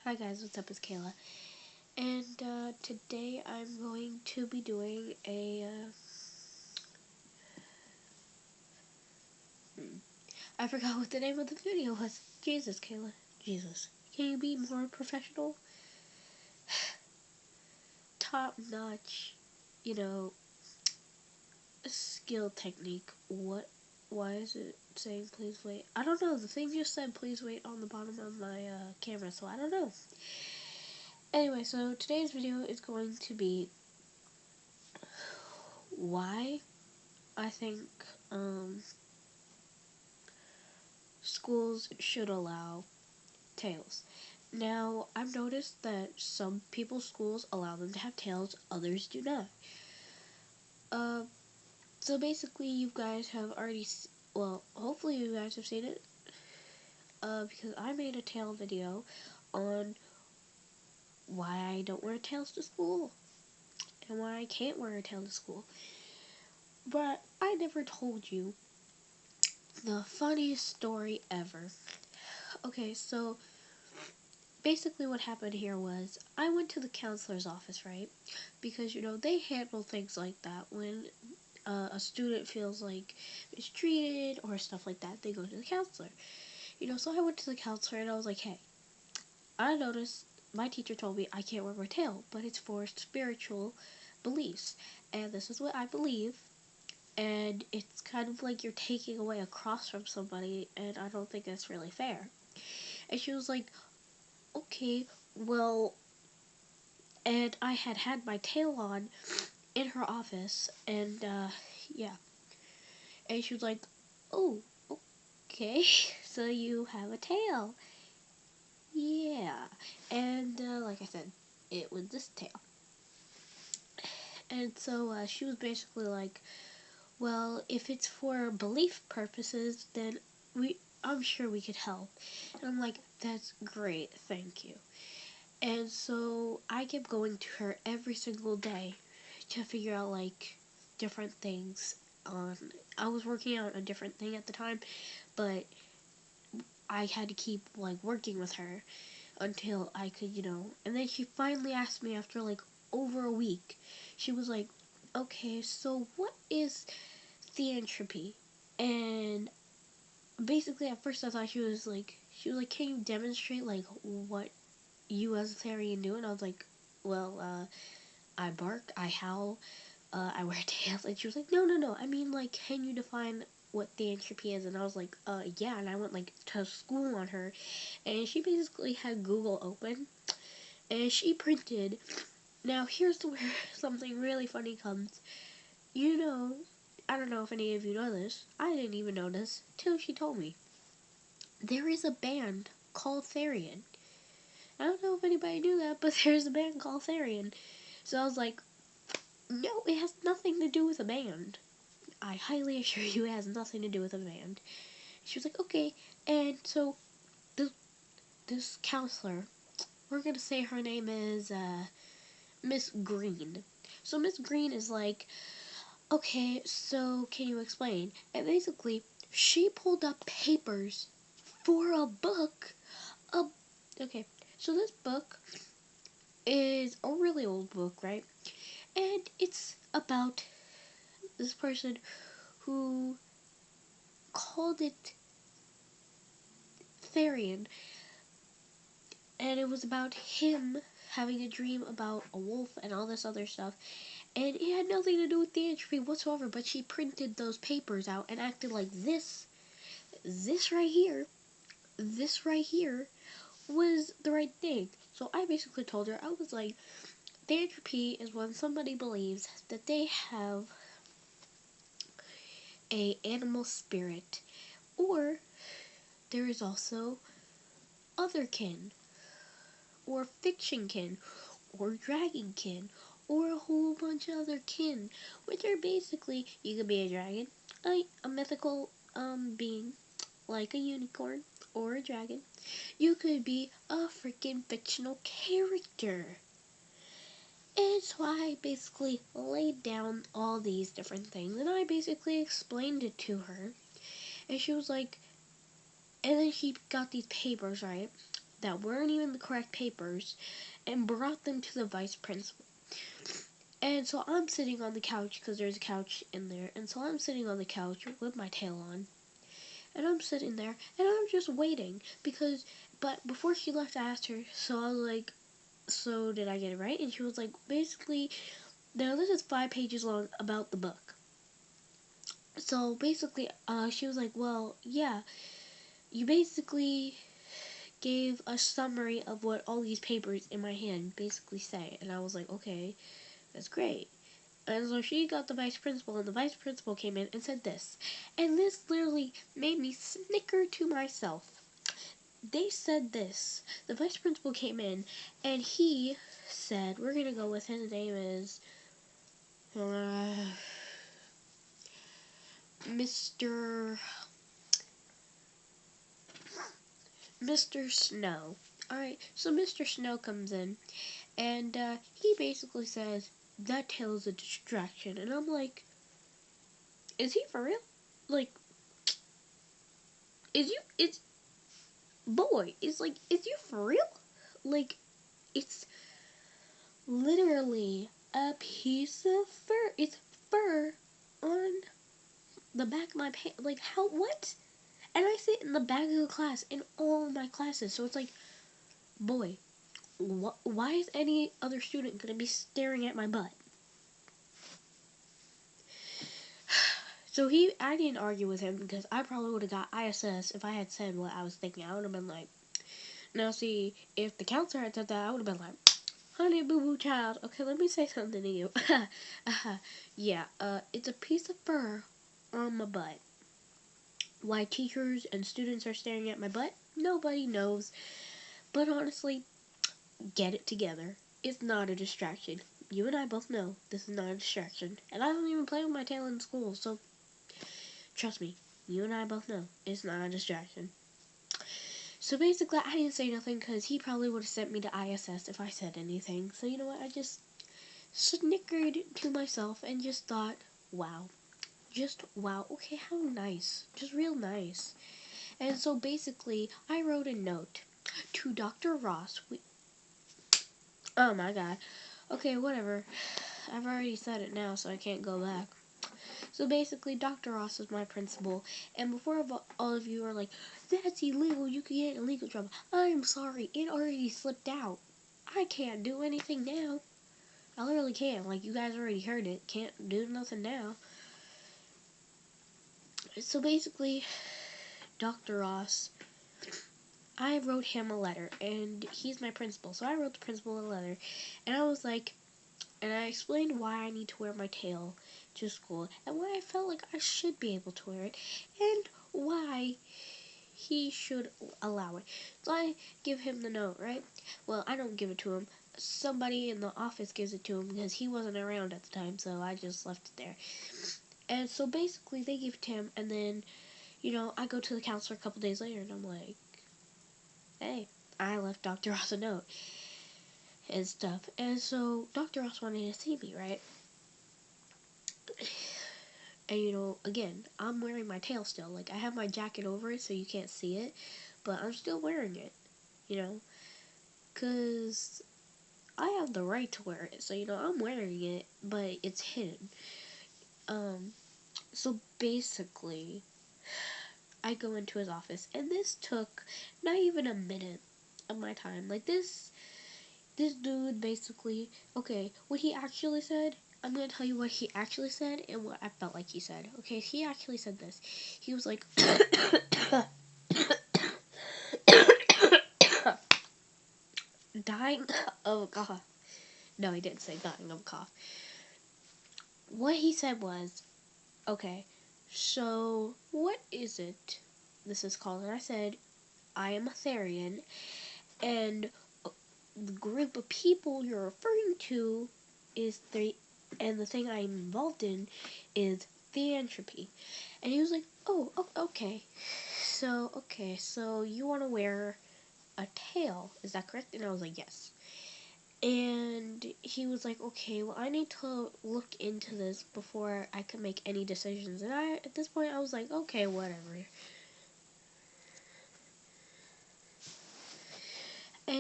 Hi guys, what's up? It's Kayla, and today I'm going to be doing I forgot what the name of the video was. Jesus, Kayla. Jesus. Can you be more professional? Top notch, you know, skill technique. What? Why is it saying please wait? I don't know. The thing just said please wait on the bottom of my camera, so I don't know. Anyway, so today's video is going to be why I think schools should allow tails. Now, I've noticed that some people's schools allow them to have tails, others do not. Uh, so basically, you guys have already, well, hopefully you guys have seen it, because I made a tail video on why I don't wear tails to school, and why I can't wear a tail to school. But I never told you the funniest story ever. Okay, so basically what happened here was I went to the counselor's office, right? Because, they handle things like that when a student feels like mistreated or stuff like that. They go to the counselor. So I went to the counselor and I was like, hey, I noticed my teacher told me I can't wear my tail, but it's for spiritual beliefs. And this is what I believe. And it's kind of like you're taking away a cross from somebody, and I don't think that's really fair. And she was like, okay, well, and I had my tail on in her office, and yeah, and she was like, oh, okay, so you have a tail. Yeah, and like I said, it was this tail. And so she was basically like, well, if it's for belief purposes, then I'm sure we could help. And I'm like, that's great, thank you. And so I kept going to her every single day to figure out like different things on. I was working on a different thing at the time, but I had to keep like working with her until I could, and then she finally asked me after like over a week. She was like, "Okay, so what is theentropy?" And basically at first I thought she was like, "Can you demonstrate like what you as a Therian do?" And I was like, "Well, I bark, I howl, I wear tails." And she was like, no, I mean, like, can you define what theentropy is? And I was like, yeah. And I went like to school on her, and she basically had Google open, and she printed. Now here's where something really funny comes. You know, I don't know if any of you know this. I didn't even know this till she told me. There is a band called Therian. I don't know if anybody knew that, but there's a band called Therian. So I was like, no, it has nothing to do with a band. I highly assure you it has nothing to do with a band. She was like, okay. And so this counselor, we're going to say her name is Miss Green. So Miss Green is like, okay, so can you explain? And basically, she pulled up papers for a book. A, okay, so this book is a really old book, right? And it's about this person who called it Therian, and it was about him having a dream about a wolf and all this other stuff, and it had nothing to do with theentropy whatsoever. But she printed those papers out and acted like this right here was the right thing. So I basically told her, I was like, theentropy is when somebody believes that they have a animal spirit, or there is also other kin, or fiction kin, or dragon kin, or a whole bunch of other kin, which are basically, you could be a dragon, a mythical being, like a unicorn, or a dragon. You could be a freaking fictional character. And so I basically laid down all these different things, and I basically explained it to her, and she was like, and then she got these papers, right? that weren't even the correct papers and brought them to the vice principal. And so I'm sitting on the couch, because there's a couch in there, and so I'm sitting on the couch with my tail on, and I'm sitting there, and I'm just waiting, but before she left, I asked her, so I was like, so did I get it right? And she was like, basically, now this is 5 pages long about the book. So basically, she was like, well, yeah, you basically gave a summary of what all these papers in my hand basically say. And I was like, okay, that's great. And so she got the vice principal, and the vice principal came in and said this. And this literally made me snicker to myself. They said this. The vice principal came in, and he said, we're going to go with his name is Mr. Snow. Alright, so Mr. Snow comes in, and he basically says, that tail is a distraction. And I'm like, is he for real? Like, is you for real? Like, it's literally a piece of fur. It's fur on the back of my pants. Like, how, what? And I sit in the back of the class in all my classes, so it's like, boy, why is any other student gonna be staring at my butt? So I didn't argue with him, because I probably would have got ISS if I had said what I was thinking. I would have been like, now see, if the counselor had said that, I would have been like, honey boo boo child, okay, let me say something to you. Yeah, it's a piece of fur on my butt. Why teachers and students are staring at my butt, nobody knows. But honestly, get it together. It's not a distraction. You and I both know this is not a distraction. And I don't even play with my tail in school, so trust me, you and I both know it's not a distraction. So basically, I didn't say nothing, because he probably would have sent me to ISS if I said anything. So you know what, I just snickered to myself and just thought, wow. Just wow, okay, how nice. Just real nice. And so basically, I wrote a note to Dr. Ross. Oh my god. Okay, whatever. I've already said it now, so I can't go back. So basically, Dr. Ross is my principal, and before all of you are like, that's illegal, you could get in legal trouble, I'm sorry, it already slipped out. I can't do anything now. I literally can't. Like, you guys already heard it. Can't do nothing now. So basically, Dr. Ross, I wrote him a letter, and he's my principal, so I wrote the principal a letter, and I was like, and I explained why I need to wear my tail to school, and why I felt like I should be able to wear it, and why he should allow it. So I give him the note, right? Well, I don't give it to him. Somebody in the office gives it to him, because he wasn't around at the time, so I just left it there. And so basically, they give it to him, and then, you know, I go to the counselor a couple days later, and I'm like, hey, I left Dr. Ross a note and stuff. And so Dr. Ross wanted to see me, right? And, you know, again, I'm wearing my tail still. Like, I have my jacket over it so you can't see it, but I'm still wearing it, you know? Because I have the right to wear it. So, you know, I'm wearing it, but it's hidden. So basically, I go into his office, and this took not even a minute of my time. Like, this dude basically, okay, what he actually said, I'm gonna tell you what he actually said and what I felt like he said. Okay, he actually said this. He was like, dying of a cough. No, he didn't say dying of a cough. What he said was, okay, so what is it this is called? And I said, I am a Therian, and the group of people you're referring to is and the thing I'm involved in is theantropy. And he was like, oh, okay. So you want to wear a tail, is that correct? And I was like, yes. And he was like, okay, well, I need to look into this before I can make any decisions. And at this point, I was like, okay, whatever.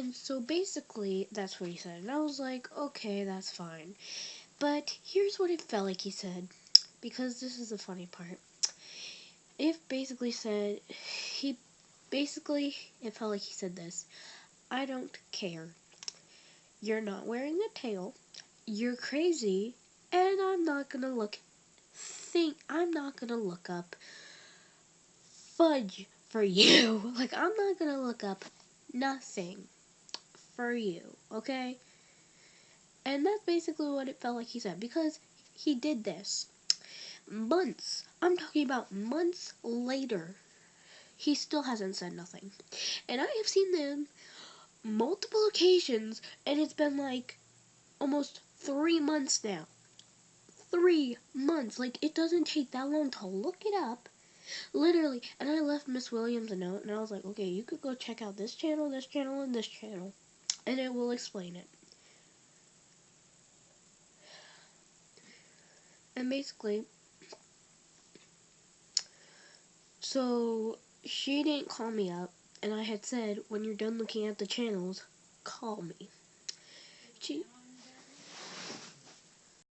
And so basically, that's what he said. And I was like, okay, that's fine. But here's what it felt like he said, because this is the funny part. He basically, it felt like he said this: I don't care. You're not wearing a tail. You're crazy, and I'm not gonna look up fudge for you. Like, I'm not gonna look up nothing for you, okay? And that's basically what it felt like he said, because he did this months. I'm talking about months later. He still hasn't said nothing. And I have seen them multiple occasions, and it's been like almost 3 months now. 3 months. Like, it doesn't take that long to look it up. Literally. And I left Miss Williams a note, and I was like, okay, you could go check out this channel, and this channel, and it will explain it. And basically, so she didn't call me up, and I had said, when you're done looking at the channels, call me.